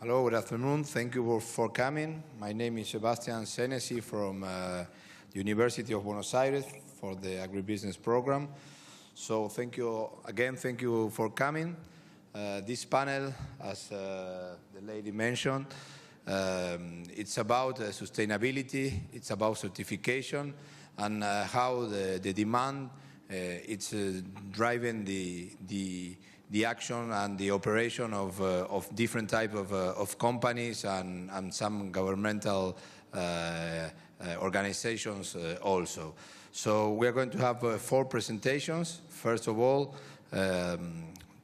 Hello, good afternoon. Thank you for coming. My name is Sebastian Senesi from the University of Buenos Aires for the agribusiness program. So thank you again, thank you for coming. This panel, as the lady mentioned, it's about sustainability, it's about certification, and how the demand it's driving the action and the operation of different type of companies and some governmental organizations also. So we are going to have 4 presentations. First of all,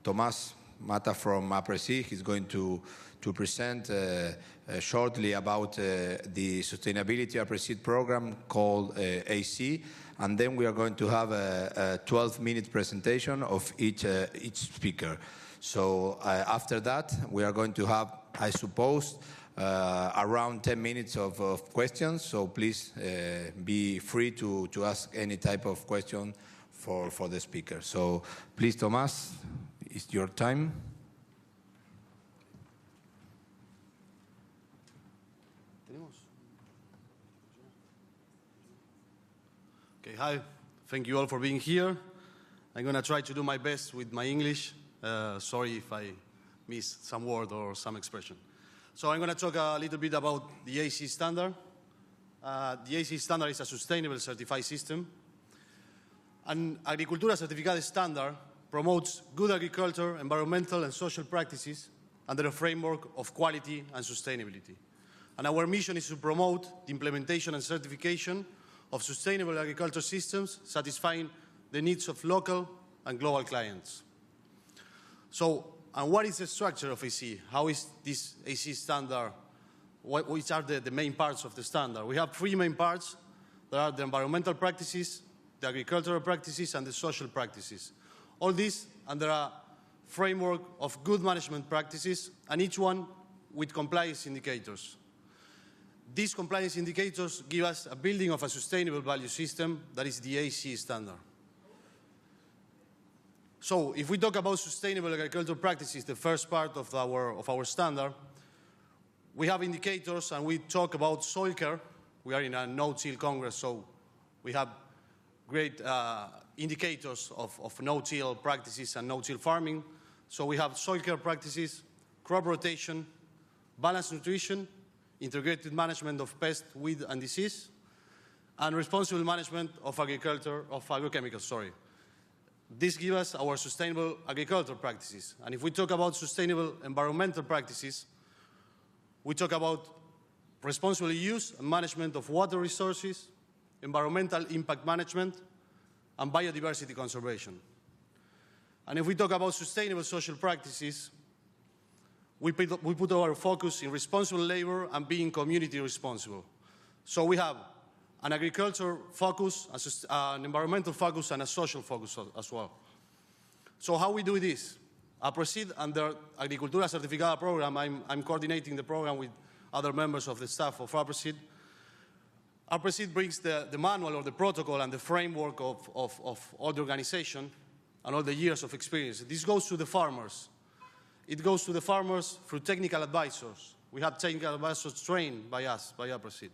Tomás Mata from Aapresid is going to present shortly about the sustainability Aapresid program called AC, and then we are going to have a 12-minute presentation of each speaker. So after that, we are going to have, I suppose, around 10 minutes of questions. So please be free to ask any type of question for the speaker. So please, Tomás, it's your time. Okay, hi. Thank you all for being here. I'm going to try to do my best with my English. Sorry if I miss some word or some expression. So I'm going to talk a little bit about the AC standard. The AC standard is a sustainable certified system. An agricultura certificada standard promotes good agriculture, environmental and social practices under a framework of quality and sustainability. And our mission is to promote the implementation and certification of sustainable agriculture systems, satisfying the needs of local and global clients. So, and what is the structure of AC? How is this AC standard? Which are the main parts of the standard? We have 3 main parts. There are the environmental practices, the agricultural practices, and the social practices. All these under a framework of good management practices, and each one with compliance indicators. These compliance indicators give us a building of a sustainable value system that is the AC standard. So if we talk about sustainable agricultural practices, the first part of our standard, we have indicators and we talk about soil care. We are in a no-till Congress, so we have great indicators of no-till practices and no-till farming. So we have soil care practices, crop rotation, balanced nutrition, integrated management of pest, weed, and disease, and responsible management of agrochemicals. This gives us our sustainable agricultural practices. And if we talk about sustainable environmental practices, we talk about responsible use and management of water resources, environmental impact management, and biodiversity conservation. And if we talk about sustainable social practices, we put our focus in responsible labor and being community responsible. So we have an agriculture focus, an environmental focus, and a social focus as well. So how we do this? Aapresid, under Agricultura Certificada program, I'm coordinating the program with other members of the staff of Aapresid. Aapresid brings the manual or the protocol and the framework of all the organization and all the years of experience. This goes to the farmers. It goes to the farmers through technical advisors. We have technical advisors trained by us, by Aapresid.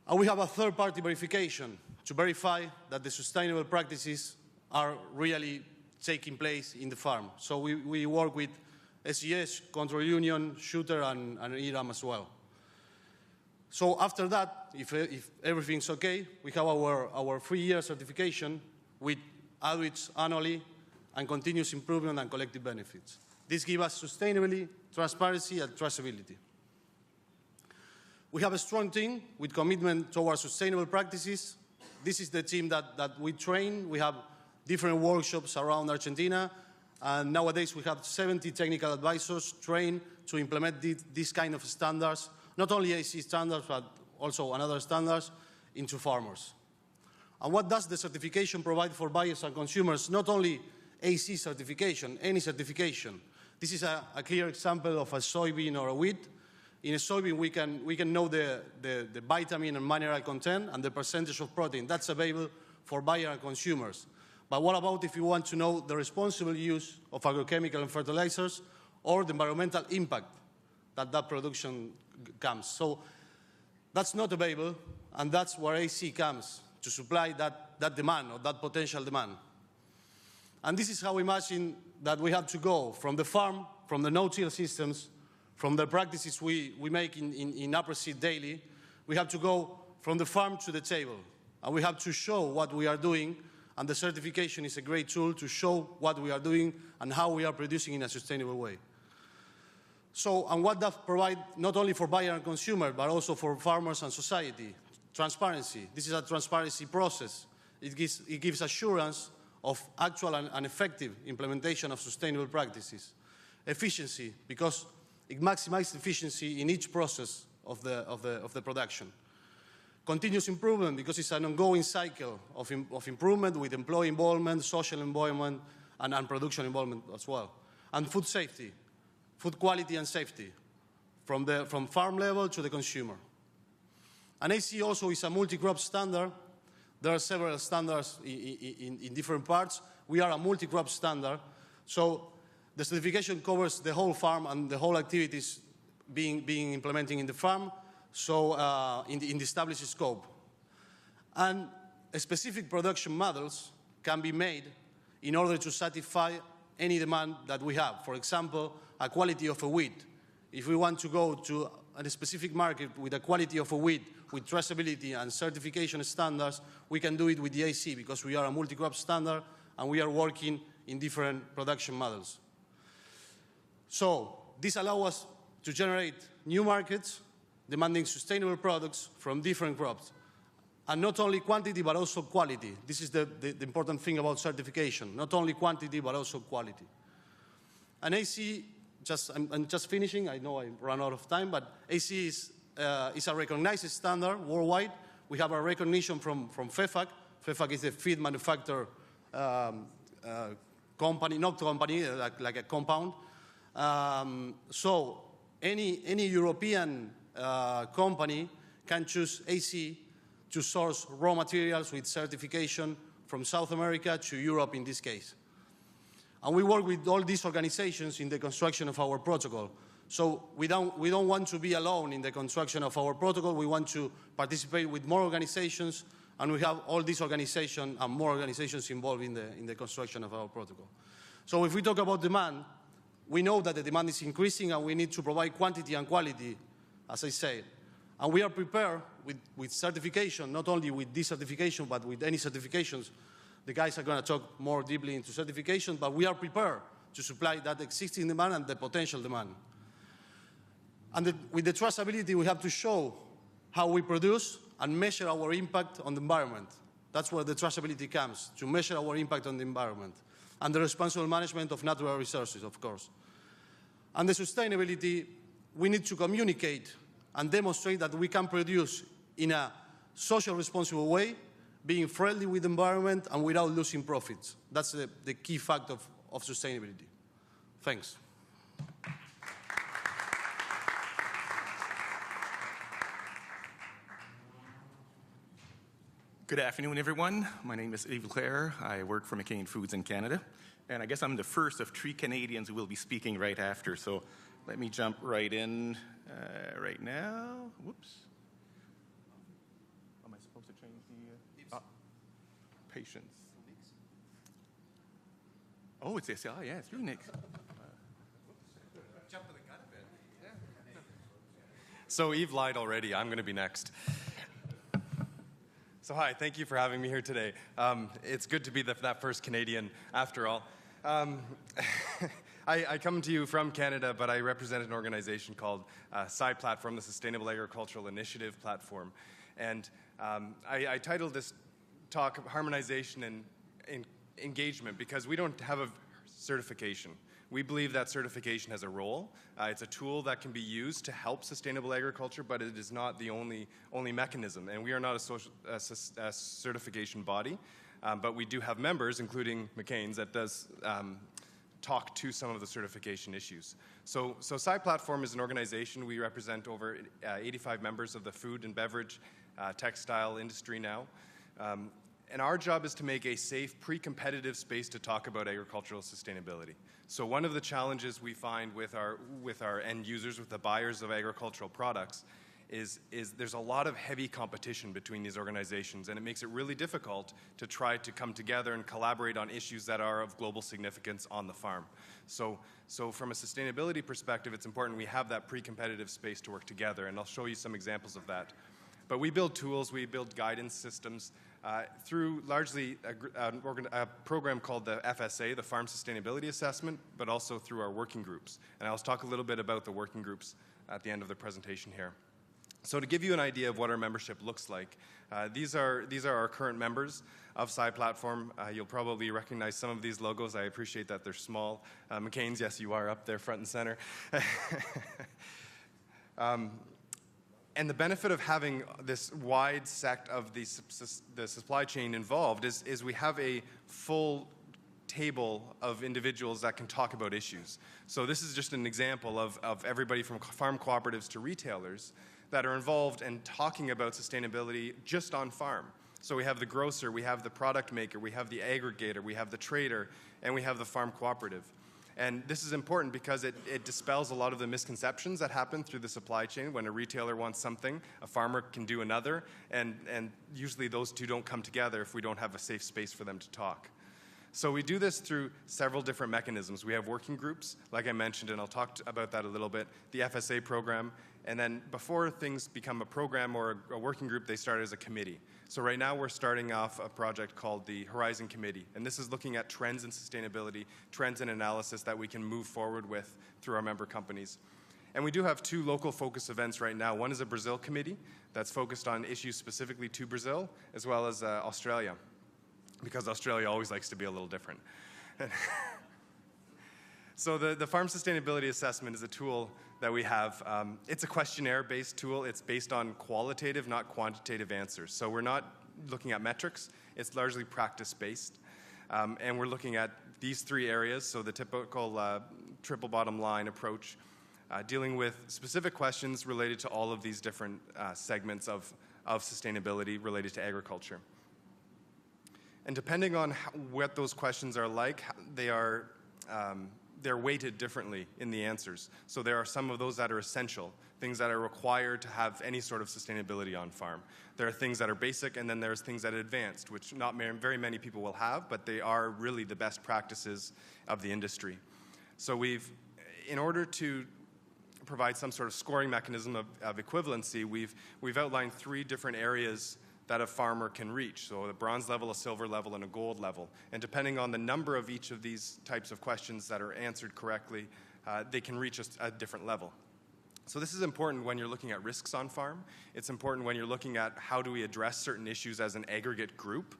And we have a third-party verification to verify that the sustainable practices are really taking place in the farm. So we work with SES, Control Union, Shooter, and IRAM as well. So after that, if everything's okay, we have our 3-year certification with audits annually and continuous improvement and collective benefits. This gives us sustainability, transparency, and traceability. We have a strong team with commitment towards sustainable practices. This is the team that we train. We have different workshops around Argentina, and nowadays we have 70 technical advisors trained to implement these kind of standards, not only AC standards, but also another standards into farmers. And what does the certification provide for buyers and consumers? Not only AC certification, any certification. This is a clear example of a soybean or a wheat. In a soybean, we can know the vitamin and mineral content and the percentage of protein. That's available for buyers and consumers. But what about if you want to know the responsible use of agrochemical and fertilizers or the environmental impact that production comes. So that's not available, and that's where AC comes to supply that demand or that potential demand. And this is how we imagine that we have to go from the farm, from the no-till systems, from the practices we make in Aapresid daily. We have to go from the farm to the table, and we have to show what we are doing, and the certification is a great tool to show what we are doing and how we are producing in a sustainable way. So, and what that provides not only for buyer and consumer, but also for farmers and society? Transparency. This is a transparency process. It gives assurance of actual and effective implementation of sustainable practices. Efficiency, because it maximizes efficiency in each process of the production. Continuous improvement, because it's an ongoing cycle of improvement with employee involvement, social involvement, and production involvement as well. And food safety, food quality and safety, from farm level to the consumer. And AC also is a multi-crop standard. There are several standards in different parts. We are a multi-crop standard. So the certification covers the whole farm and the whole activities being implemented in the farm, so in the established scope. And specific production models can be made in order to satisfy any demand that we have. For example, a quality of a wheat. If we want to go to a specific market with a quality of a wheat, with traceability and certification standards, we can do it with the AC because we are a multi-crop standard and we are working in different production models. So this allows us to generate new markets demanding sustainable products from different crops. And not only quantity, but also quality. This is the important thing about certification. Not only quantity, but also quality. And AC, I'm just finishing. I know I ran out of time, but AC is a recognized standard worldwide. We have a recognition from FEFAC. FEFAC is a feed manufacturer company, not company, like a compound. So any European company can choose AC to source raw materials with certification from South America to Europe in this case. And we work with all these organizations in the construction of our protocol. So we don't want to be alone in the construction of our protocol. We want to participate with more organizations, and we have all these organizations and more organizations involved in the construction of our protocol. So if we talk about demand, we know that the demand is increasing and we need to provide quantity and quality, as I said. And we are prepared with certification, not only with this certification, but with any certifications. The guys are going to talk more deeply into certification, but we are prepared to supply that existing demand and the potential demand. And with the traceability, we have to show how we produce and measure our impact on the environment. That's where the traceability comes, to measure our impact on the environment. And the responsible management of natural resources, of course. And the sustainability, we need to communicate and demonstrate that we can produce in a social responsible way, being friendly with the environment and without losing profits. That's the key fact of sustainability. Thanks. Good afternoon, everyone. My name is LeClerc. I work for McCain Foods in Canada. And I guess I'm the first of 3 Canadians who will be speaking right after. So let me jump right in right now. Whoops. Am I supposed to change the patience? Oh, it's this. Oh, yeah, it's you, Nick. Jump to the gun a bit. Yeah. So Yves lied already. I'm going to be next. So hi, thank you for having me here today. It's good to be that first Canadian after all. I come to you from Canada, but I represent an organization called SCI Platform, the Sustainable Agricultural Initiative Platform. And I titled this talk Harmonization and Engagement because we don't have a certification. We believe that certification has a role. It's a tool that can be used to help sustainable agriculture, but it is not the only mechanism. And we are not a certification body, but we do have members, including McCain's, that does talk to some of the certification issues. So SCI Platform is an organization. We represent over 85 members of the food and beverage, textile industry now. And our job is to make a safe, pre-competitive space to talk about agricultural sustainability. So one of the challenges we find with our end users, with the buyers of agricultural products, is there's a lot of heavy competition between these organizations, and it makes it really difficult to try to come together and collaborate on issues that are of global significance on the farm. So from a sustainability perspective, it's important we have that pre-competitive space to work together, and I'll show you some examples of that. But we build tools, we build guidance systems through largely a program called the FSA, the Farm Sustainability Assessment, but also through our working groups. And I'll talk a little bit about the working groups at the end of the presentation here. So to give you an idea of what our membership looks like, these are our current members of SciPlatform. You'll probably recognize some of these logos. I appreciate that they're small. McCain's, yes, you are up there front and center. And the benefit of having this wide sect of the supply chain involved is we have a full table of individuals that can talk about issues. So this is just an example of everybody from farm cooperatives to retailers that are involved in talking about sustainability just on farm. So we have the grocer, we have the product maker, we have the aggregator, we have the trader, and we have the farm cooperative. And this is important because it dispels a lot of the misconceptions that happen through the supply chain. When a retailer wants something, a farmer can do another, and usually those two don't come together if we don't have a safe space for them to talk. So we do this through several different mechanisms. We have working groups, like I mentioned, and I'll talk about that a little bit, the FSA program, and then before things become a program or a working group, they start as a committee. So right now we're starting off a project called the Horizon Committee, and this is looking at trends in sustainability, trends and analysis that we can move forward with through our member companies. And we do have two local focus events right now. One is a Brazil committee that's focused on issues specifically to Brazil, as well as Australia, because Australia always likes to be a little different. So the Farm Sustainability Assessment is a tool that we have. It's a questionnaire-based tool. It's based on qualitative, not quantitative answers. So we're not looking at metrics. It's largely practice-based. And we're looking at these three areas, so the typical triple bottom line approach, dealing with specific questions related to all of these different segments of sustainability related to agriculture. And depending on what those questions are like, they're weighted differently in the answers. So there are some of those that are essential, things that are required to have any sort of sustainability on farm. There are things that are basic, and then there's things that are advanced, which not very many people will have, but they are really the best practices of the industry. So in order to provide some sort of scoring mechanism of equivalency, we've outlined three different areas that a farmer can reach. So a bronze level, a silver level, and a gold level. And depending on the number of each of these types of questions that are answered correctly, they can reach a different level. So this is important when you're looking at risks on farm. It's important when you're looking at how do we address certain issues as an aggregate group.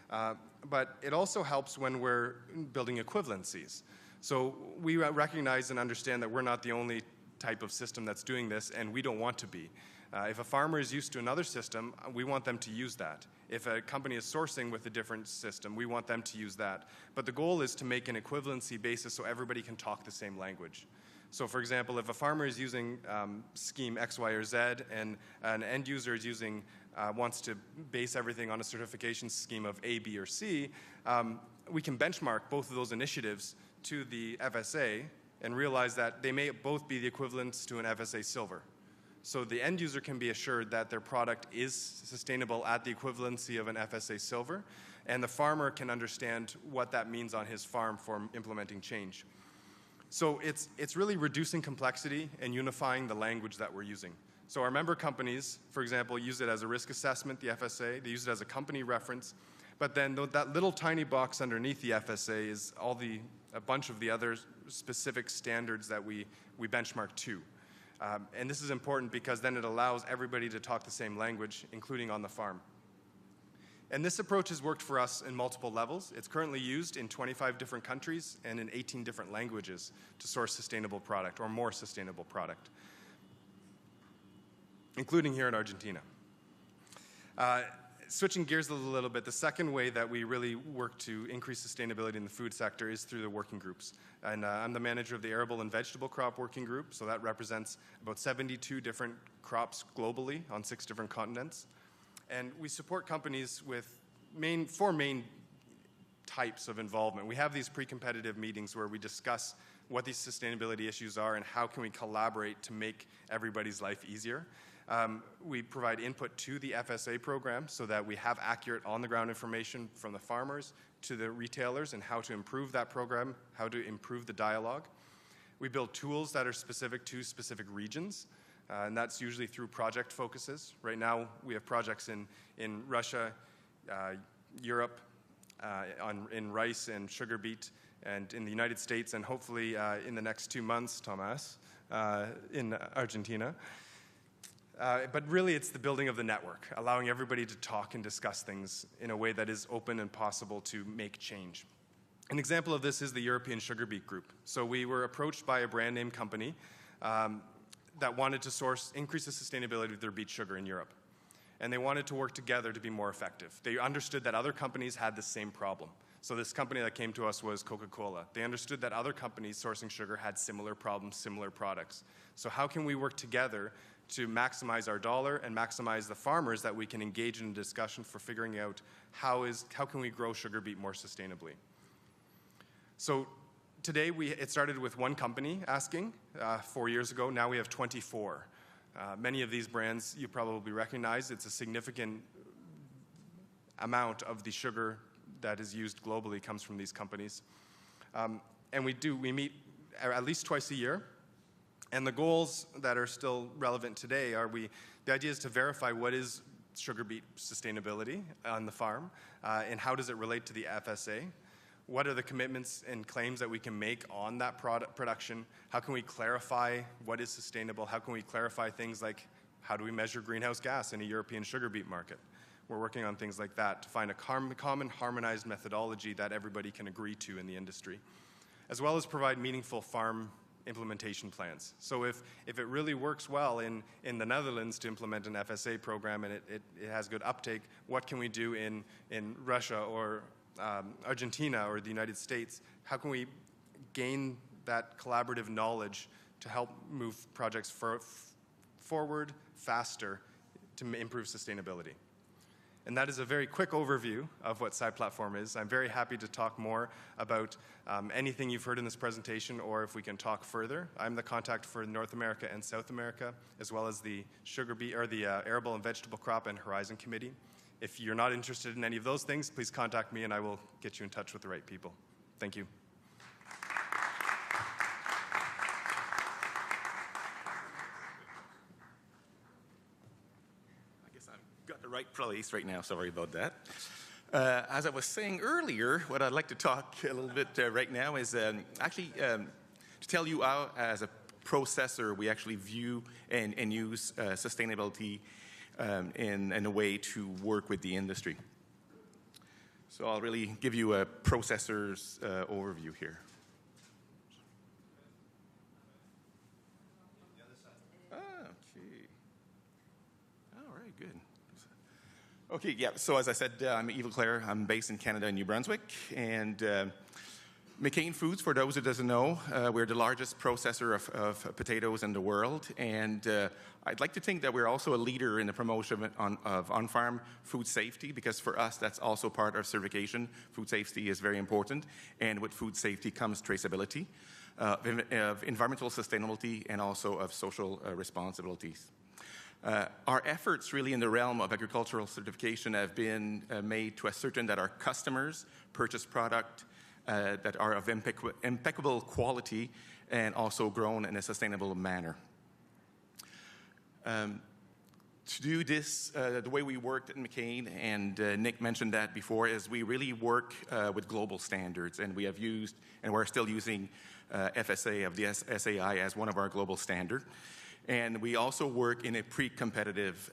But it also helps when we're building equivalencies. So we recognize and understand that we're not the only type of system that's doing this, and we don't want to be. If a farmer is used to another system, we want them to use that. If a company is sourcing with a different system, we want them to use that. But the goal is to make an equivalency basis so everybody can talk the same language. So for example, if a farmer is using scheme X, Y, or Z, and an end user is wants to base everything on a certification scheme of A, B, or C, we can benchmark both of those initiatives to the FSA and realize that they may both be the equivalents to an FSA Silver. So the end user can be assured that their product is sustainable at the equivalency of an FSA Silver, and the farmer can understand what that means on his farm for implementing change. So it's really reducing complexity and unifying the language that we're using. So our member companies, for example, use it as a risk assessment, the FSA. They use it as a company reference. But then that little tiny box underneath the FSA is a bunch of the other specific standards that we benchmark to. And this is important because then it allows everybody to talk the same language, including on the farm. And this approach has worked for us in multiple levels. It's currently used in 25 different countries and in 18 different languages to source sustainable product or more sustainable product, including here in Argentina. Switching gears a little bit, the second way that we really work to increase sustainability in the food sector is through the working groups. And I'm the manager of the Arable and Vegetable Crop Working Group, so that represents about 72 different crops globally on 6 different continents. And we support companies with four main types of involvement. We have these pre-competitive meetings where we discuss what these sustainability issues are and how can we collaborate to make everybody's life easier. We provide input to the FSA program so that we have accurate on-the-ground information from the farmers to the retailers and how to improve that program, how to improve the dialogue. We build tools that are specific to specific regions, and that's usually through project focuses. Right now, we have projects in Russia, Europe, in rice and sugar beet, and in the United States, and hopefully in the next 2 months, Thomas, in Argentina. But really, it's the building of the network, allowing everybody to talk and discuss things in a way that is open and possible to make change. An example of this is the European Sugar Beet Group. So we were approached by a brand name company that wanted to increase the sustainability of their beet sugar in Europe. And they wanted to work together to be more effective. They understood that other companies had the same problem. So this company that came to us was Coca-Cola. They understood that other companies sourcing sugar had similar problems, similar products. So how can we work together to maximize our dollar and maximize the farmers that we can engage in a discussion for figuring out how can we grow sugar beet more sustainably? So today it started with one company asking 4 years ago. Now we have 24. Many of these brands you probably recognize. It's a significant amount of the sugar that is used globally comes from these companies. And we meet at least twice a year. And the goals that are still relevant today are the idea is to verify what is sugar beet sustainability on the farm and how does it relate to the FSA. What are the commitments and claims that we can make on that production? How can we clarify what is sustainable? How can we clarify things like how do we measure greenhouse gas in a European sugar beet market? We're working on things like that to find a common harmonized methodology that everybody can agree to in the industry, as well as provide meaningful farm implementation plans. So if it really works well in the Netherlands to implement an FSA program and it has good uptake, what can we do in Russia or Argentina or the United States? How can we gain that collaborative knowledge to help move projects forward faster to improve sustainability? And that is a very quick overview of what SciPlatform is. I'm very happy to talk more about anything you've heard in this presentation, or if we can talk further. I'm the contact for North America and South America, as well as the sugar beet or the arable and vegetable crop and horizon committee. If you're not interested in any of those things, please contact me and I will get you in touch with the right people. Thank you. I guess I've got the right place right now, sorry about that. As I was saying earlier, what I'd like to talk a little bit right now is actually to tell you how, as a processor, we actually view and use sustainability in a way to work with the industry. So I'll really give you a processor's overview here. Okay. All right, good. Okay, yeah, so as I said, I'm LeClerc. I'm based in Canada and New Brunswick. And McCain Foods, for those who doesn't know, we're the largest processor of potatoes in the world. And I'd like to think that we're also a leader in the promotion of on-farm food safety, because for us, that's also part of certification. Food safety is very important. And with food safety comes traceability, of environmental sustainability, and also of social responsibilities. Our efforts really in the realm of agricultural certification have been made to ascertain that our customers purchase product that are of impeccable quality and also grown in a sustainable manner. To do this, the way we worked at McCain, and Nick mentioned that before, is we really work with global standards, and we have used, and we're still using FSA of the SAI as one of our global standards. And we also work in a pre-competitive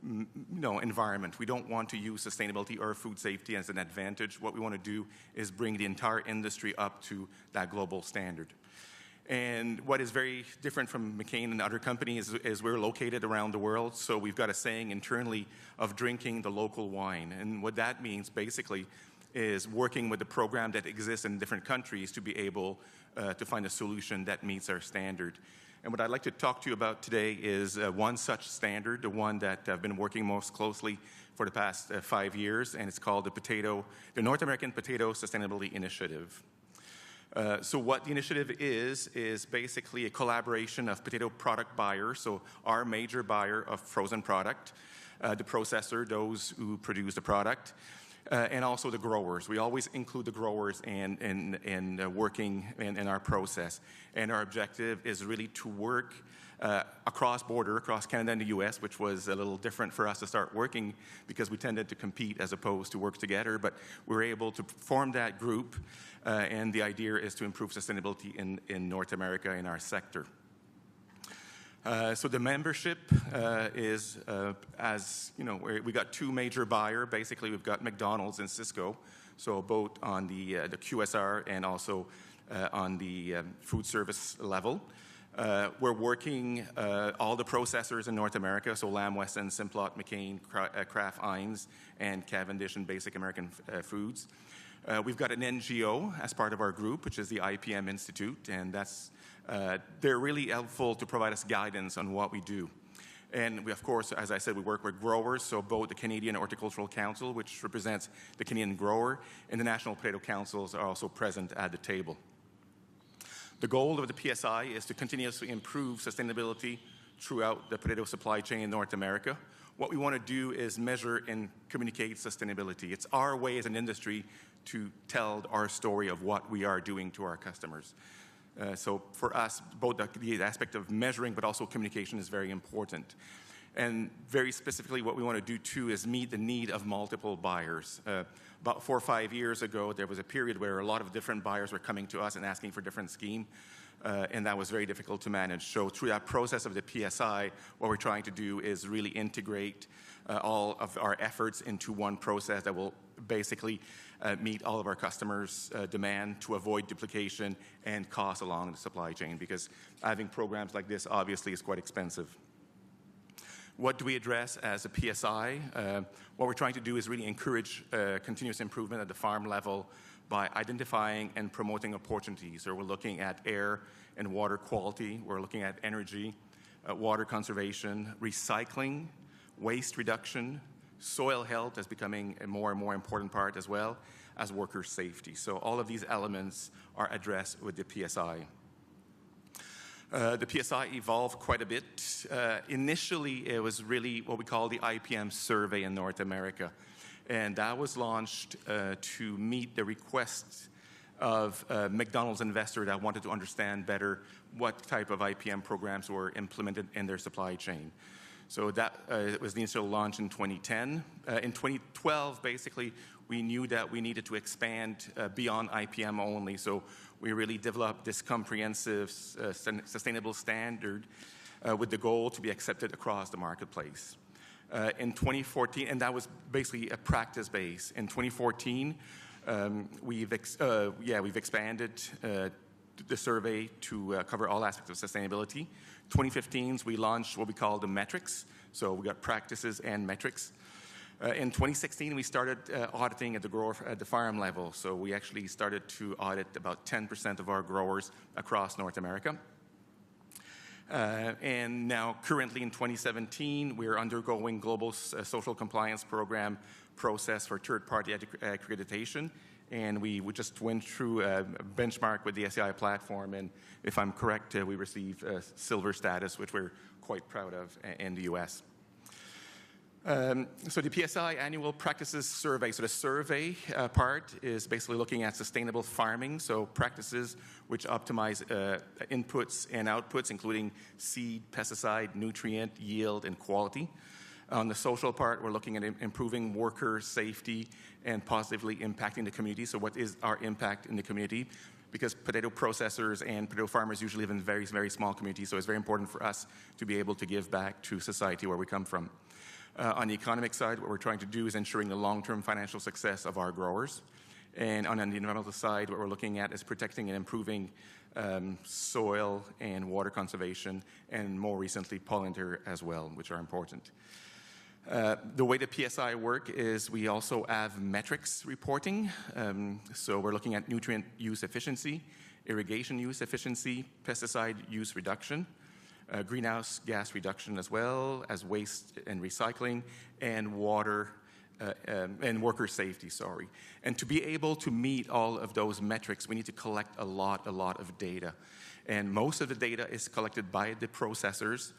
environment. We don't want to use sustainability or food safety as an advantage. What we want to do is bring the entire industry up to that global standard. And what is very different from McCain and other companies is we're located around the world, so we've got a saying internally of drinking the local wine. And what that means, basically, is working with the program that exists in different countries to be able to find a solution that meets our standard. And what I'd like to talk to you about today is one such standard, the one that I've been working most closely for the past 5 years, and it's called the North American Potato Sustainability Initiative. So what the initiative is basically a collaboration of potato product buyers, so our major buyer of frozen product, the processor, those who produce the product, and also the growers. We always include the growers in working in our process. And our objective is really to work across Canada and the US, which was a little different for us to start working because we tended to compete as opposed to work together. But we were able to form that group, and the idea is to improve sustainability in North America in our sector. So the membership is, as you know, we got two major buyers. Basically, we've got McDonald's and Cisco, so both on the QSR and also on the food service level. We're working all the processors in North America, so Lamb Weston, Simplot, McCain, Kraft Heinz, and Cavendish and Basic American Foods. We've got an NGO as part of our group, which is the IPM Institute, and they're really helpful to provide us guidance on what we do. And we, of course, as I said, we work with growers, so both the Canadian Horticultural Council, which represents the Canadian grower, and the National Potato Councils are also present at the table. The goal of the PSI is to continuously improve sustainability throughout the potato supply chain in North America. What we want to do is measure and communicate sustainability. It's our way as an industry to tell our story of what we are doing to our customers. So for us, both the aspect of measuring but also communication is very important. And very specifically, what we want to do too is meet the need of multiple buyers. About 4 or 5 years ago, there was a period where a lot of different buyers were coming to us and asking for different schemes, and that was very difficult to manage. So through that process of the PSI, what we're trying to do is really integrate all of our efforts into one process that will basically meet all of our customers' demand to avoid duplication and cost along the supply chain, because having programs like this obviously is quite expensive. What do we address as a PSI? What we're trying to do is really encourage continuous improvement at the farm level by identifying and promoting opportunities. So we're looking at air and water quality, we're looking at energy, water conservation, recycling, waste reduction, soil health is becoming a more and more important part, as well as worker safety. So all of these elements are addressed with the PSI. The PSI evolved quite a bit. Initially, it was really what we call the IPM survey in North America. And that was launched to meet the requests of McDonald's investor that wanted to understand better what type of IPM programs were implemented in their supply chain. So that was the initial launch in 2010. In 2012, basically, we knew that we needed to expand beyond IPM only. So we really developed this comprehensive sustainable standard with the goal to be accepted across the marketplace. In 2014, and that was basically a practice base. In 2014, we've expanded the survey to cover all aspects of sustainability. 2015, we launched what we call the metrics. So we got practices and metrics. In 2016, we started auditing at the farm level. So we actually started to audit about 10% of our growers across North America. And now, currently in 2017, we're undergoing global social compliance program process for third-party accreditation. And we just went through a benchmark with the SEI platform. And if I'm correct, we received silver status, which we're quite proud of in the US. So the PSI annual practices survey. So the survey part is basically looking at sustainable farming, so practices which optimize inputs and outputs, including seed, pesticide, nutrient, yield, and quality. On the social part, we're looking at improving worker safety and positively impacting the community. So what is our impact in the community? Because potato processors and potato farmers usually live in very, very small communities, so it's very important for us to be able to give back to society where we come from. On the economic side, what we're trying to do is ensuring the long-term financial success of our growers. And on the environmental side, what we're looking at is protecting and improving soil and water conservation, and more recently, pollinator as well, which are important. The way the PSI work is we also have metrics reporting. So we're looking at nutrient use efficiency, irrigation use efficiency, pesticide use reduction, greenhouse gas reduction as well as waste and recycling, and water and worker safety, sorry. And to be able to meet all of those metrics, we need to collect a lot of data. And most of the data is collected by the processors.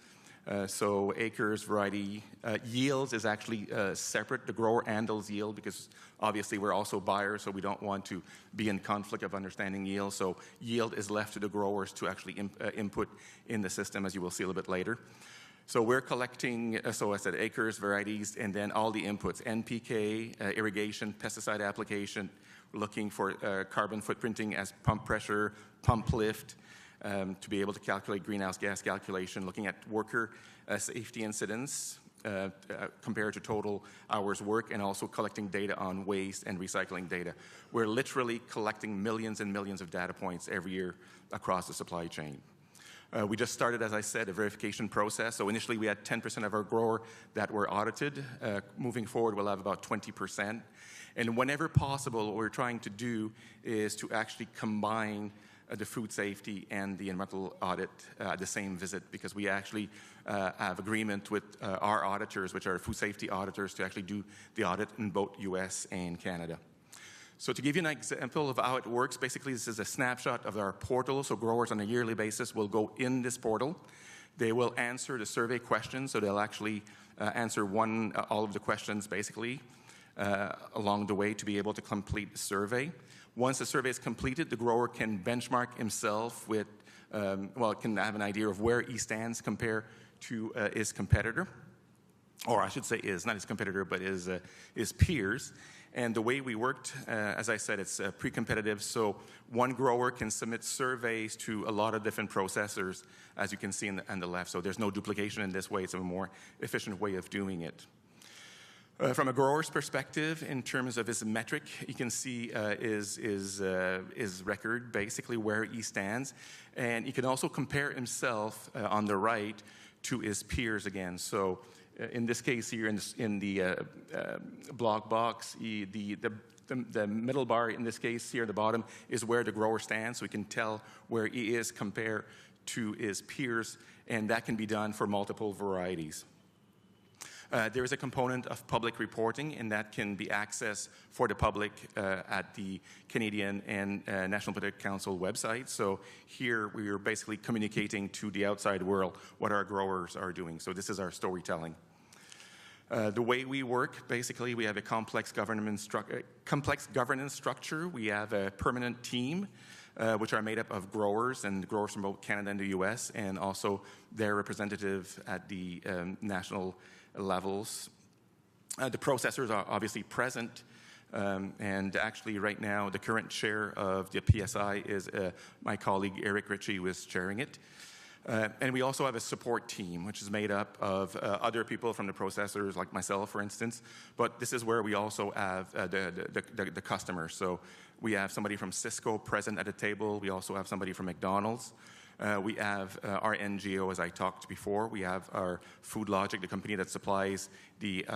So acres, variety, yields is actually separate. The grower handles yield because obviously we're also buyers, so we don't want to be in conflict of understanding yield. So yield is left to the growers to actually input in the system, as you will see a little bit later. So we're collecting, so I said acres, varieties, and then all the inputs, NPK, irrigation, pesticide application. We're looking for carbon footprinting as pump pressure, pump lift, to be able to calculate greenhouse gas calculation, looking at worker safety incidents compared to total hours work, and also collecting data on waste and recycling data. We're literally collecting millions and millions of data points every year across the supply chain. We just started, as I said, a verification process. So initially we had 10% of our grower that were audited. Moving forward, we'll have about 20%. And whenever possible, what we're trying to do is to actually combine the food safety and the environmental audit at the same visit, because we actually have agreement with our auditors, which are food safety auditors, to actually do the audit in both US and Canada. So to give you an example of how it works, basically this is a snapshot of our portal. So growers on a yearly basis will go in this portal. They will answer the survey questions, so they'll actually answer all of the questions basically along the way to be able to complete the survey. Once the survey is completed, the grower can benchmark himself with, can have an idea of where he stands compared to his competitor, or I should say not his competitor, but his peers. And the way we worked, as I said, it's pre-competitive, so one grower can submit surveys to a lot of different processors, as you can see on the left. So there's no duplication in this way. It's a more efficient way of doing it. From a grower's perspective, in terms of his metric, you can see his record, basically where he stands. And he can also compare himself on the right to his peers again. So in this case here, in the block box, the middle bar in this case here at the bottom is where the grower stands, so we can tell where he is compared to his peers, and that can be done for multiple varieties. There is a component of public reporting, and that can be accessed for the public at the Canadian and National Political Council website. So here we are basically communicating to the outside world what our growers are doing. So this is our storytelling. The way we work, basically, we have a complex governance structure. We have a permanent team, which are made up of growers and growers from both Canada and the US, and also their representative at the national levels. The processors are obviously present, and actually right now the current chair of the PSI is my colleague Eric Ritchie, who is chairing it. And we also have a support team, which is made up of other people from the processors, like myself, for instance. But this is where we also have the customers. So we have somebody from Cisco present at the table. We also have somebody from McDonald's. We have our NGO, as I talked before. We have our Food Logic, the company that supplies the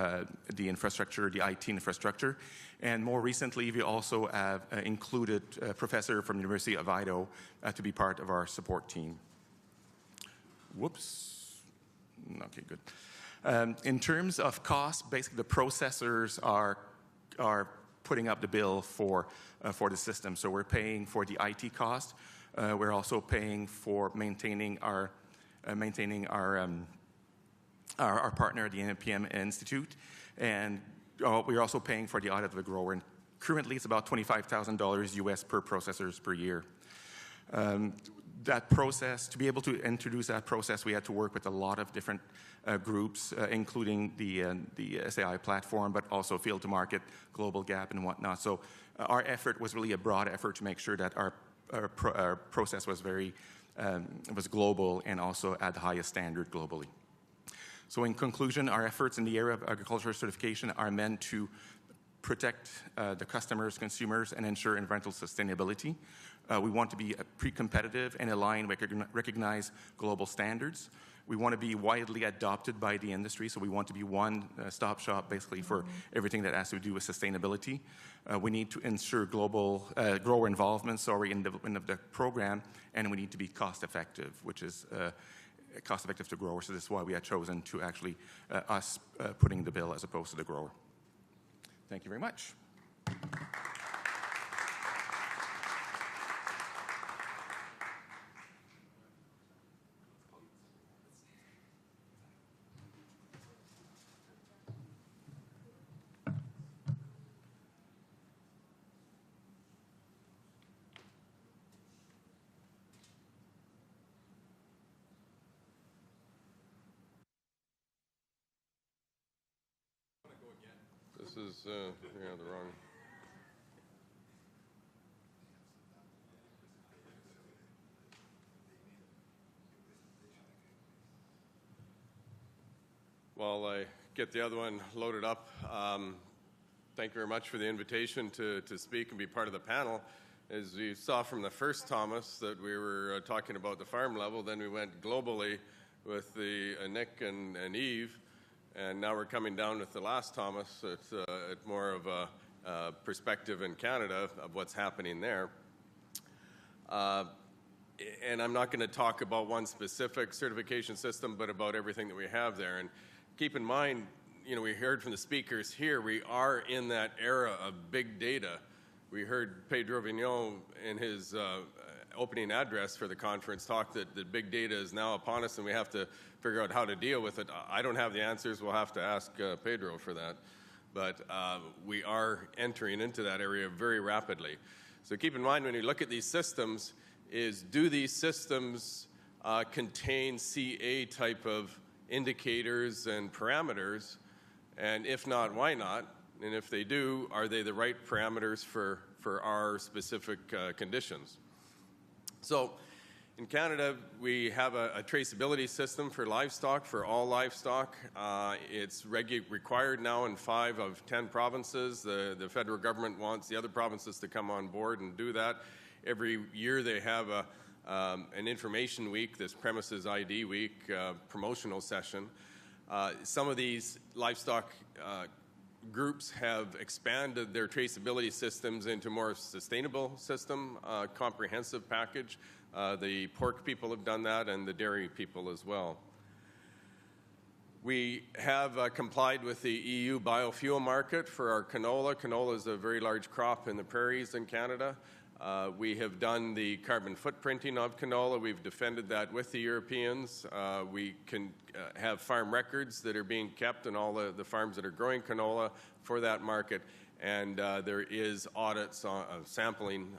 infrastructure, the IT infrastructure. And more recently, we also have included a professor from the University of Idaho to be part of our support team. Whoops. Okay, good. In terms of cost, basically the processors are putting up the bill for the system. So we're paying for the IT cost. We're also paying for maintaining our partner, the NPM Institute, and we're also paying for the audit of the grower. And currently, it's about $25,000 US per processors per year. That process, to be able to introduce that process, we had to work with a lot of different groups, including the SAI platform, but also Field to Market, Global Gap, and whatnot. So our effort was really a broad effort to make sure that our process was was global and also at the highest standard globally. So in conclusion, our efforts in the area of agricultural certification are meant to protect the customers, consumers, and ensure environmental sustainability. We want to be pre-competitive and align with recognized global standards. We want to be widely adopted by the industry, so we want to be one-stop shop basically for everything that has to do with sustainability. We need to ensure global grower involvement, in the program, and we need to be cost-effective, which is cost-effective to growers. So this is why we had chosen to actually us putting the bill as opposed to the grower. Thank you very much. This is yeah, the wrong. While I get the other one loaded up, thank you very much for the invitation to speak and be part of the panel. As you saw from the first Thomas that we were talking about the farm level, then we went globally with the Nick and Eve. And now we're coming down with the last Thomas at more of a perspective in Canada of what's happening there. And I'm not going to talk about one specific certification system, but about everything that we have there. And keep in mind, you know, we heard from the speakers here, we are in that era of big data. We heard Pedro Vignon in his opening address for the conference talk that big data is now upon us and we have to figure out how to deal with it. I don't have the answers. We'll have to ask Pedro for that. But we are entering into that area very rapidly. So keep in mind when you look at these systems, do these systems contain CA type of indicators and parameters? And if not, why not? And if they do, are they the right parameters for our specific conditions? So in Canada, we have a traceability system for livestock, for all livestock. It's required now in 5 of 10 provinces. The federal government wants the other provinces to come on board and do that. Every year they have an information week, this Premises ID week, promotional session. Some of these livestock groups have expanded their traceability systems into more sustainable system, comprehensive package. The pork people have done that and the dairy people as well. We have complied with the EU biofuel market for our canola. Canola is a very large crop in the prairies in Canada. We have done the carbon footprinting of canola. We've defended that with the Europeans. We can have farm records that are being kept in all the farms that are growing canola for that market. And there is audits, sampling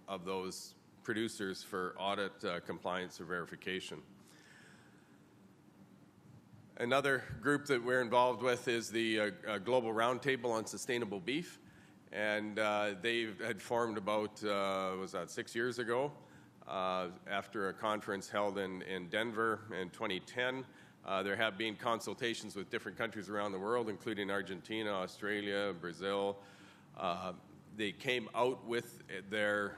of those producers for audit compliance or verification. Another group that we're involved with is the Global Roundtable on Sustainable Beef. And they had formed about, 6 years ago, after a conference held in Denver in 2010. There have been consultations with different countries around the world, including Argentina, Australia, Brazil. They came out with their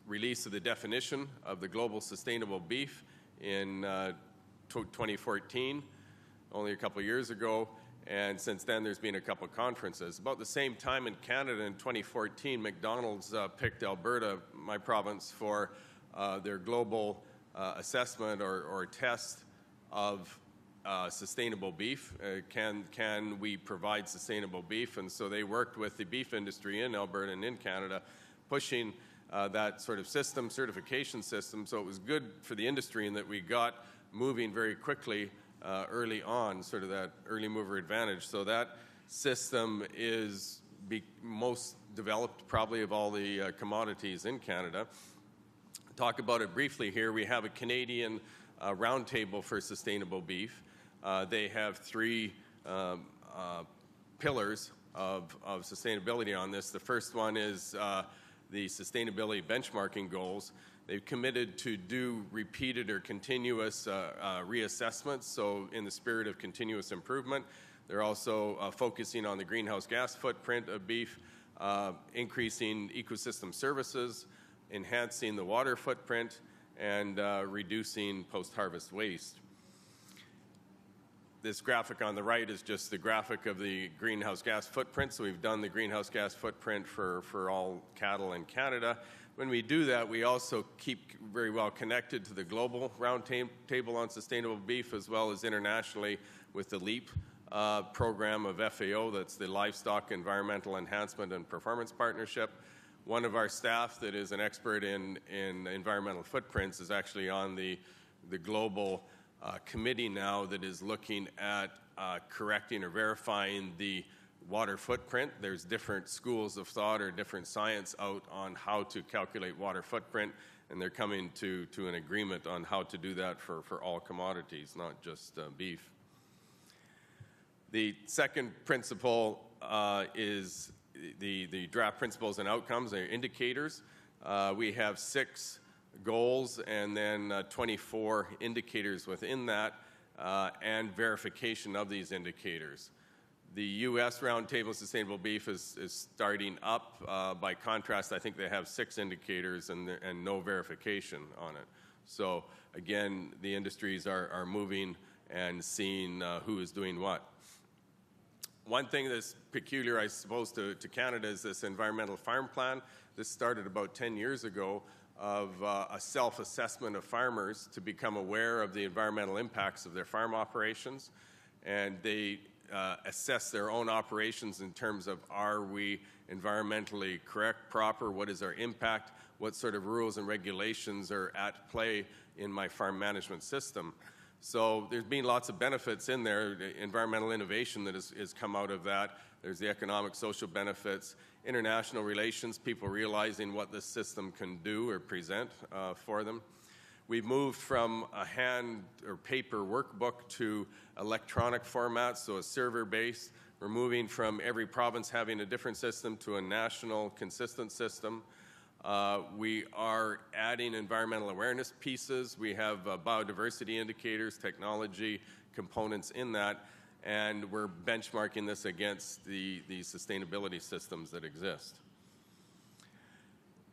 release of the definition of the global sustainable beef in 2014, only a couple years ago. And since then, there's been a couple of conferences. About the same time in Canada in 2014, McDonald's picked Alberta, my province, for their global assessment or test of sustainable beef. Can we provide sustainable beef? And so they worked with the beef industry in Alberta and in Canada, pushing that sort of system, certification system. So it was good for the industry in that we got moving very quickly early on, sort of that early mover advantage. So that system is most developed probably of all the commodities in Canada. Talk about it briefly here. We have a Canadian roundtable for sustainable beef. They have 3 pillars of sustainability on this. The first one is the sustainability benchmarking goals. They've committed to do repeated or continuous reassessments, so in the spirit of continuous improvement. They're also focusing on the greenhouse gas footprint of beef, increasing ecosystem services, enhancing the water footprint, and reducing post-harvest waste. this graphic on the right is just the graphic of the greenhouse gas footprint. So we've done the greenhouse gas footprint for all cattle in Canada. When we do that, we also keep very well connected to the global roundtable on sustainable beef, as well as internationally with the LEAP program of FAO, that's the Livestock Environmental Enhancement and Performance Partnership. One of our staff that is an expert in environmental footprints is actually on the global committee now that is looking at correcting or verifying the water footprint. There's different schools of thought or different science out on how to calculate water footprint, and they're coming to an agreement on how to do that for all commodities, not just beef. The second principle is the draft principles and outcomes, they're indicators. We have 6 goals and then 24 indicators within that, and verification of these indicators. The U.S. Roundtable Sustainable Beef is starting up. By contrast, I think they have 6 indicators and no verification on it. So again, the industries are moving and seeing who is doing what. One thing that's peculiar, I suppose, to Canada is this environmental farm plan. This started about 10 years ago of a self-assessment of farmers to become aware of the environmental impacts of their farm operations. And they assess their own operations in terms of, are we environmentally correct, proper, what is our impact, what sort of rules and regulations are at play in my farm management system. So there's been lots of benefits in there, the environmental innovation that has come out of that. There's the economic, social benefits, international relations, people realizing what this system can do or present for them. We've moved from a hand or paper workbook to electronic formats, so a server-based. We're moving from every province having a different system to a national consistent system. We are adding environmental awareness pieces. We have biodiversity indicators, technology components in that, and we're benchmarking this against the sustainability systems that exist.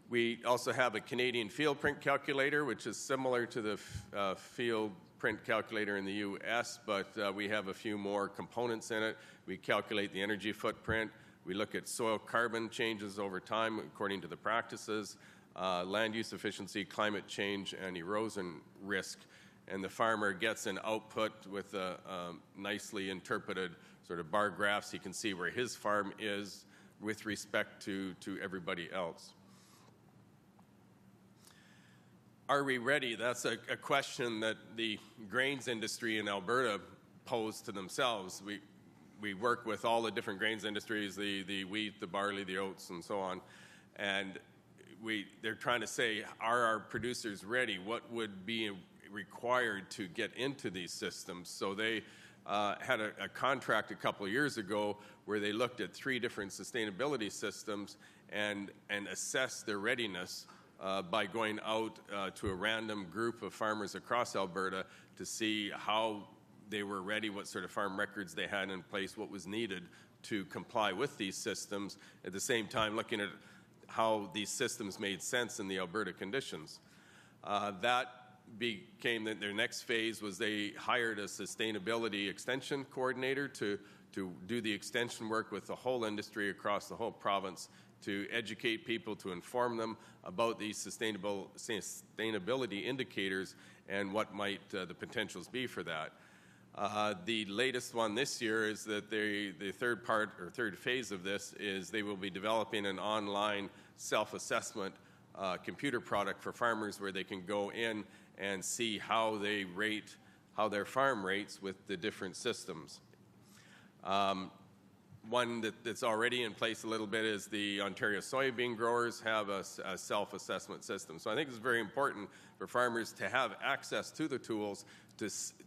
We also have a Canadian field print calculator, which is similar to the field print calculator in the U.S., but we have a few more components in it. We calculate the energy footprint. We look at soil carbon changes over time according to the practices, land use efficiency, climate change, and erosion risk. And the farmer gets an output with a nicely interpreted sort of bar graphs. He can see where his farm is with respect to everybody else. Are we ready? That's a question that the grains industry in Alberta posed to themselves. We work with all the different grains industries, the wheat, the barley, the oats, and so on. And they're trying to say, are our producers ready? What would be required to get into these systems? So they had a contract a couple of years ago where they looked at 3 different sustainability systems and assessed their readiness by going out to a random group of farmers across Alberta to see how they were ready, what sort of farm records they had in place, what was needed to comply with these systems, at the same time looking at how these systems made sense in the Alberta conditions. That became their next phase was they hired a sustainability extension coordinator to do the extension work with the whole industry across the whole province to educate people, to inform them about these sustainability indicators and what might the potentials be for that. The latest one this year is that the third phase of this is they will be developing an online self-assessment computer product for farmers where they can go in and see how they rate, how their farm rates with the different systems. One that's already in place a little bit is the Ontario soybean growers have a self-assessment system. So I think it's very important for farmers to have access to the tools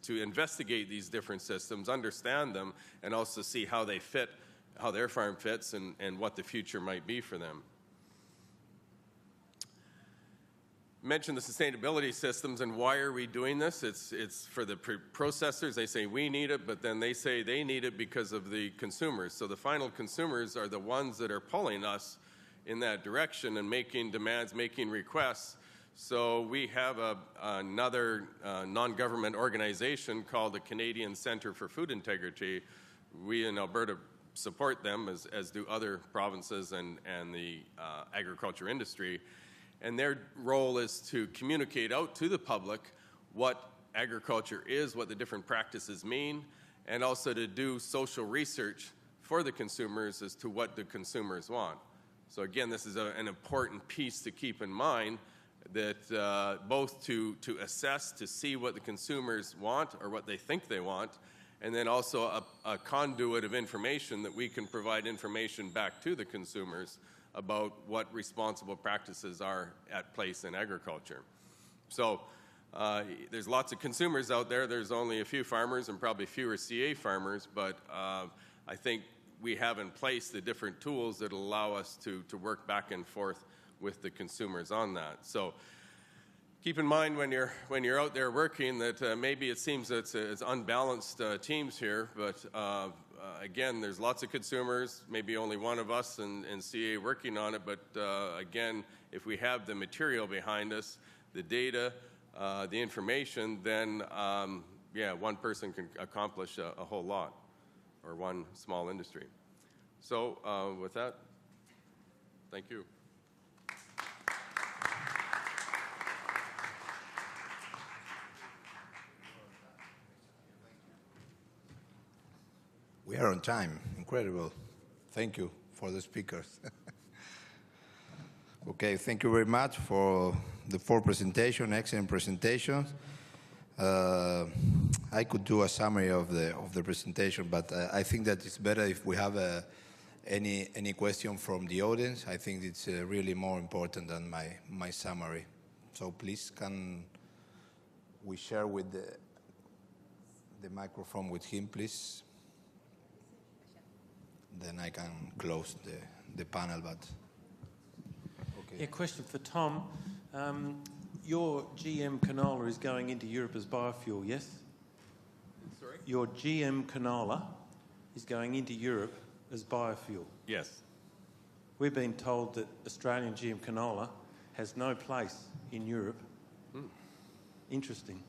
to investigate these different systems, understand them, and also see how they fit, how their farm fits, and what the future might be for them. Mentioned the sustainability systems and why are we doing this? It's for the processors. They say we need it, but then they say they need it because of the consumers. So the final consumers are the ones that are pulling us in that direction and making demands, making requests So we have another non-government organization called the Canadian Centre for Food Integrity. We in Alberta support them, as do other provinces and the agriculture industry. And their role is to communicate out to the public what agriculture is, what the different practices mean, and also to do social research for the consumers as to what the consumers want. So again, this is an important piece to keep in mind, that both to assess, to see what the consumers want or what they think they want, and then also a conduit of information that we can provide information back to the consumers about what responsible practices are at place in agriculture. So there's lots of consumers out there. There's only a few farmers and probably fewer CA farmers, but I think we have in place the different tools that allow us to work back and forth with the consumers on that. So keep in mind when you're out there working that maybe it seems that it's unbalanced teams here, but again, there's lots of consumers, maybe only one of us in CA working on it, but again, if we have the material behind us, the data, the information, then yeah, one person can accomplish a whole lot, or one small industry. So with that, thank you. We are on time. Incredible. Thank you for the speakers. Okay, thank you very much for the 4 presentations, excellent presentations. I could do a summary of the presentation, but I think that it's better if we have any question from the audience. I think it's really more important than my summary. So please, can we share with the microphone with him, please? Then I can close the panel, but okay. Yeah, question for Tom. Your GM canola is going into Europe as biofuel, yes? Sorry? Your GM canola is going into Europe as biofuel. Yes. We've been told that Australian GM canola has no place in Europe. Interesting.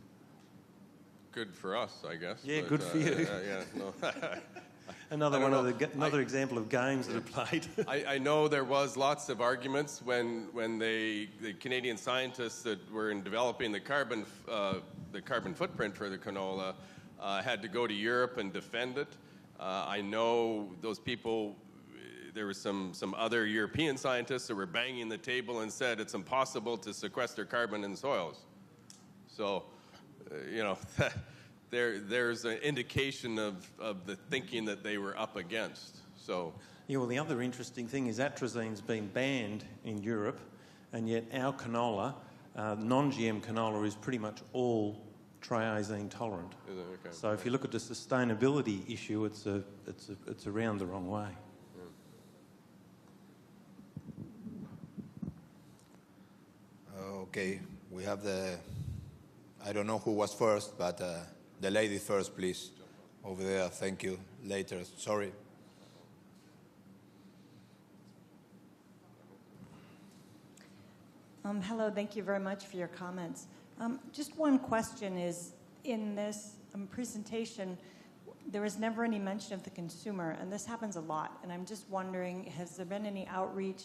Good for us, I guess. Yeah, but, good for you. Yeah, no. Another example of games that are played. I know there was lots of arguments when the Canadian scientists that were in developing the carbon footprint for the canola had to go to Europe and defend it. I know those people. There were some other European scientists that were banging the table and said it's impossible to sequester carbon in soils. So, you know. There's an indication of the thinking that they were up against. So, yeah, well, the other interesting thing is atrazine's been banned in Europe, and yet our canola, non-GM canola, is pretty much all triazine tolerant. Okay. So if you look at the sustainability issue, it's around the wrong way. Okay, we have I don't know who was first, but the lady first, please. Over there, thank you. Later, sorry. Hello, thank you very much for your comments. Just one question is, in this presentation, there was never any mention of the consumer, and this happens a lot. And I'm just wondering, has there been any outreach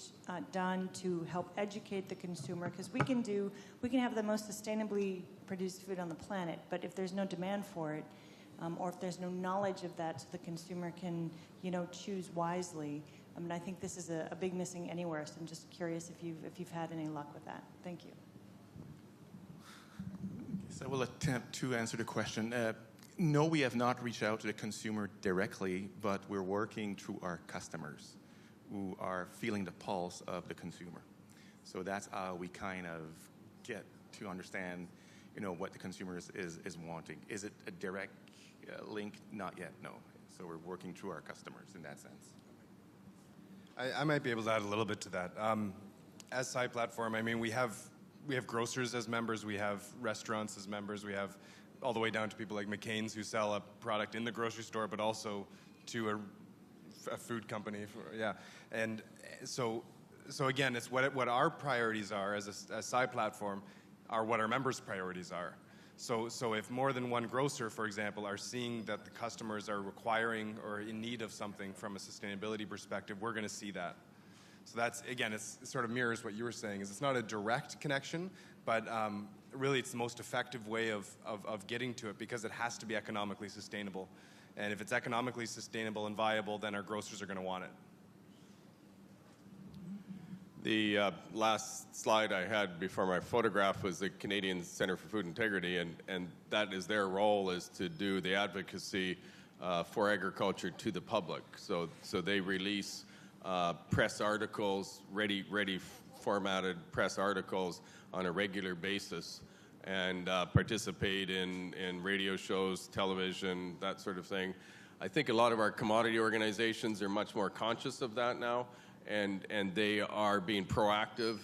done to help educate the consumer? Because we can have the most sustainably produced food on the planet, but if there's no demand for it, or if there's no knowledge of that, so the consumer can, choose wisely. I mean, I think this is a big missing anywhere. So I'm just curious if you've had any luck with that. Thank you. So I will attempt to answer the question. No, we have not reached out to the consumer directly, but we're working through our customers who are feeling the pulse of the consumer. So that's how we kind of get to understand, what the consumer is wanting. Is it a direct link? Not yet, no. So we're working through our customers in that sense. I might be able to add a little bit to that. As Sci Platform, I mean, we have grocers as members, we have restaurants as members, we have all the way down to people like McCain's who sell a product in the grocery store, but also to a food company. And so So again, it's what our priorities are as a side platform are what our members' priorities are. So if more than one grocer, for example, are seeing that the customers are requiring or in need of something from a sustainability perspective, we're going to see that. So that's, again, it sort of mirrors what you were saying, is it's not a direct connection, but really it's the most effective way of getting to it, because it has to be economically sustainable. And if it's economically sustainable and viable, then our grocers are going to want it. The last slide I had before my photograph was the Canadian Centre for Food Integrity, and that is their role, is to do the advocacy for agriculture to the public. So they release press articles, ready formatted press articles on a regular basis, and participate in radio shows, television, that sort of thing. I think a lot of our commodity organizations are much more conscious of that now, and they are being proactive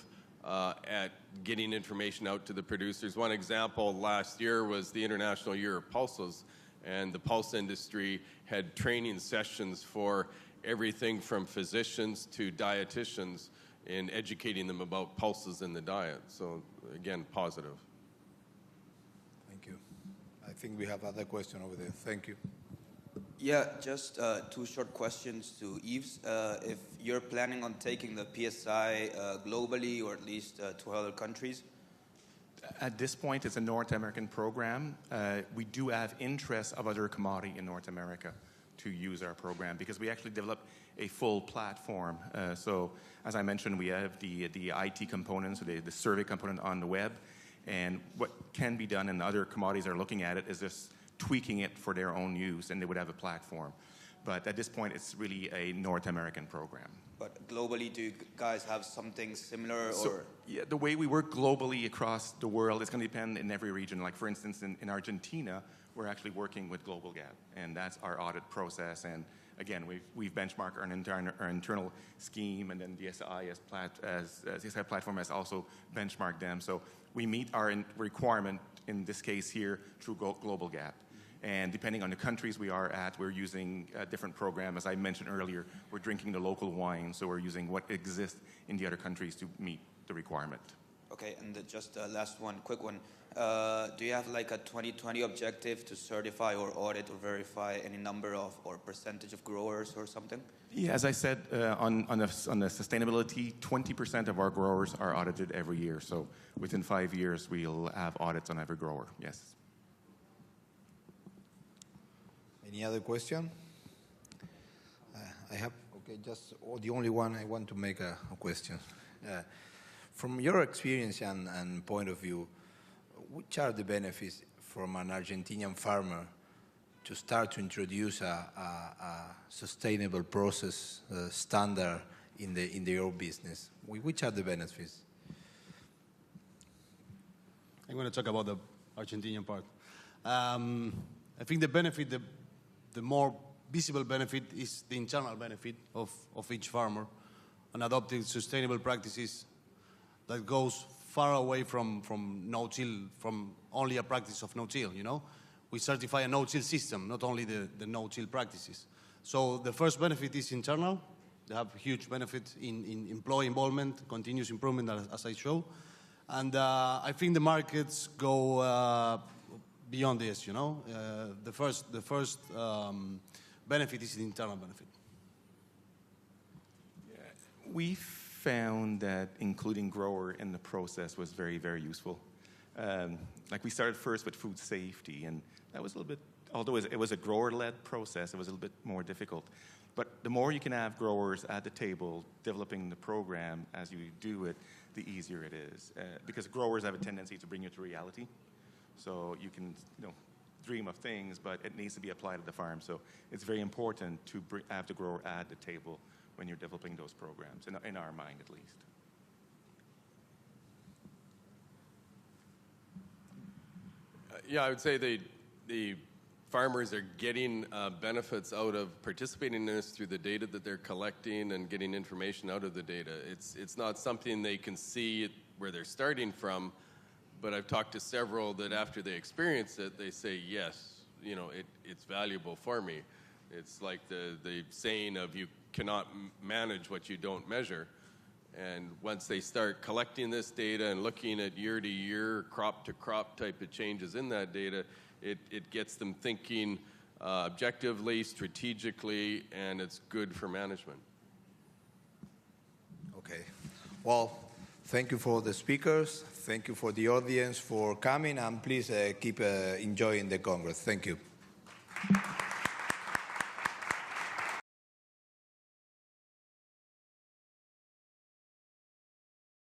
at getting information out to the producers. One example last year was the International Year of Pulses, and the pulse industry had training sessions for everything from physicians to dietitians in educating them about pulses in the diet. So again, positive. Thank you. I think we have other question over there. Thank you. Yeah, just two short questions to Yves. If you're planning on taking the PSI globally, or at least to other countries? At this point, it's a North American program. We do have interest of other commodity in North America to use our program, because we actually developed a full platform. So as I mentioned, we have the IT components, so the survey component on the web, and what can be done, and other commodities are looking at it, is just tweaking it for their own use, and they would have a platform. But at this point, it's really a North American program. But globally, do you guys have something similar? So, yeah, the way we work globally across the world is going to depend in every region. Like, for instance, in Argentina, we're actually working with Global Gap, and that's our audit process. And again, we've benchmarked our internal scheme, and then the SI platform has also benchmarked them. So we meet our requirement, in this case here, through Global Gap. And depending on the countries we are at, we're using a different program. As I mentioned earlier, we're drinking the local wine, so we're using what exists in the other countries to meet the requirement. Okay, and just last one, quick one. Do you have like a 2020 objective to certify or audit or verify any number of or percentage of growers or something? Yeah, as I said, on the sustainability, 20% of our growers are audited every year. So within 5 years, we'll have audits on every grower, yes. Any other question? I have, the only one I want to make a question. From your experience and point of view, which are the benefits from an Argentinian farmer to start to introduce a sustainable process standard in your business? Which are the benefits? I'm going to talk about the Argentinian part. I think the benefit, the more visible benefit, is the internal benefit of each farmer, and adopting sustainable practices that goes far away from no-till, from only a practice of no-till, you know? We certify a no-till system, not only the no-till practices. So the first benefit is internal. They have huge benefit in employee involvement, continuous improvement, as I show. And I think the markets go beyond this, you know? The first benefit is the internal benefit. Yeah. We found that including grower in the process was very, very useful. Like, we started first with food safety, and that was a little bit, although it was a grower-led process, it was a little bit more difficult. But the more you can have growers at the table developing the program as you do it, the easier it is. Because growers have a tendency to bring you to reality. So you can, dream of things, but it needs to be applied at the farm. So it's very important to have the grower at the table when you're developing those programs, in our mind at least. Yeah, I would say the farmers are getting benefits out of participating in this through the data that they're collecting and getting information out of the data. It's not something they can see where they're starting from, but I've talked to several that after they experience it, they say, yes, it's valuable for me. It's like the saying of, you cannot manage what you don't measure. And once they start collecting this data and looking at year-to-year, crop-to-crop type of changes in that data, it gets them thinking objectively, strategically, and it's good for management. Okay. Well, thank you for the speakers. Thank you for the audience for coming, and please keep enjoying the Congress. Thank you.